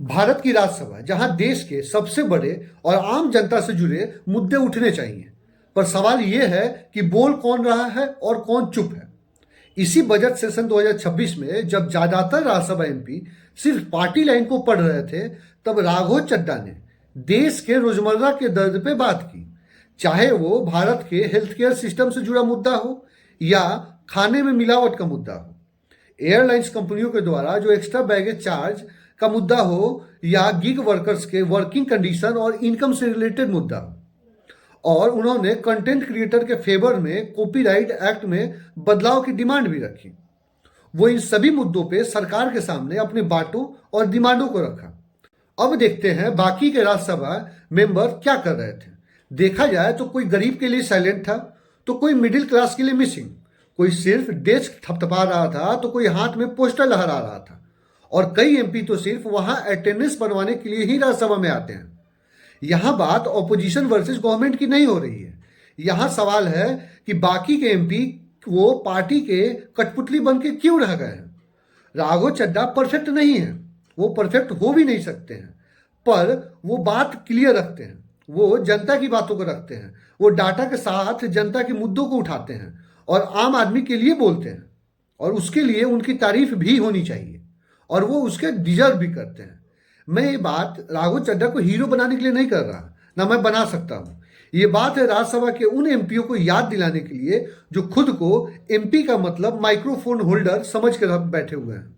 भारत की राज्यसभा जहां देश के सबसे बड़े और आम जनता से जुड़े मुद्दे उठने चाहिए, पर सवाल यह है कि बोल कौन रहा है और कौन चुप है। इसी बजट सेशन 2026 में जब ज्यादातर राज्यसभा एमपी सिर्फ पार्टी लाइन को पढ़ रहे थे, तब राघव चड्ढा ने देश के रोजमर्रा के दर्द पे बात की। चाहे वो भारत के हेल्थ केयर सिस्टम से जुड़ा मुद्दा हो या खाने में मिलावट का मुद्दा हो, एयरलाइंस कंपनियों के द्वारा जो एक्स्ट्रा बैगेज चार्ज का मुद्दा हो या गिग वर्कर्स के वर्किंग कंडीशन और इनकम से रिलेटेड मुद्दा हो। और उन्होंने कंटेंट क्रिएटर के फेवर में कॉपीराइट एक्ट में बदलाव की डिमांड भी रखी। वो इन सभी मुद्दों पे सरकार के सामने अपने बातों और डिमांडों को रखा। अब देखते हैं बाकी के राज्यसभा मेंबर क्या कर रहे थे। देखा जाए तो कोई गरीब के लिए साइलेंट था, तो कोई मिडिल क्लास के लिए मिसिंग, कोई सिर्फ डेस्क थपथपा रहा था, तो कोई हाथ में पोस्टर लहरा रहा था, और कई एमपी तो सिर्फ वहां अटेंडेंस बनवाने के लिए ही राज्यसभा में आते हैं। यहां बात ऑपोजिशन वर्सेस गवर्नमेंट की नहीं हो रही है। यहां सवाल है कि बाकी के एमपी वो पार्टी के कठपुतली बन के क्यों रह गए हैं। राघव चड्ढा परफेक्ट नहीं है, वो परफेक्ट हो भी नहीं सकते हैं, पर वो बात क्लियर रखते हैं, वो जनता की बातों को रखते हैं, वो डाटा के साथ जनता के मुद्दों को उठाते हैं और आम आदमी के लिए बोलते हैं, और उसके लिए उनकी तारीफ भी होनी चाहिए और वो उसके डिजर्व भी करते हैं। मैं ये बात राघव चड्ढा को हीरो बनाने के लिए नहीं कर रहा, ना मैं बना सकता हूं। ये बात है राज्यसभा के उन एमपीओ को याद दिलाने के लिए जो खुद को एमपी का मतलब माइक्रोफोन होल्डर समझ कर बैठे हुए हैं।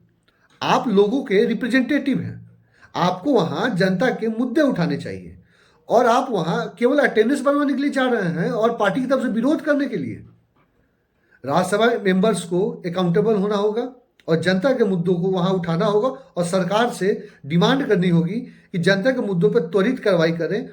आप लोगों के रिप्रेजेंटेटिव हैं, आपको वहां जनता के मुद्दे उठाने चाहिए, और आप वहां केवल अटेंडेंस बनवाने के लिए जा रहे हैं और पार्टी की तरफ से विरोध करने के लिए। राज्यसभा मेंबर्स को अकाउंटेबल होना होगा और जनता के मुद्दों को वहां उठाना होगा और सरकार से डिमांड करनी होगी कि जनता के मुद्दों पर त्वरित कार्रवाई करें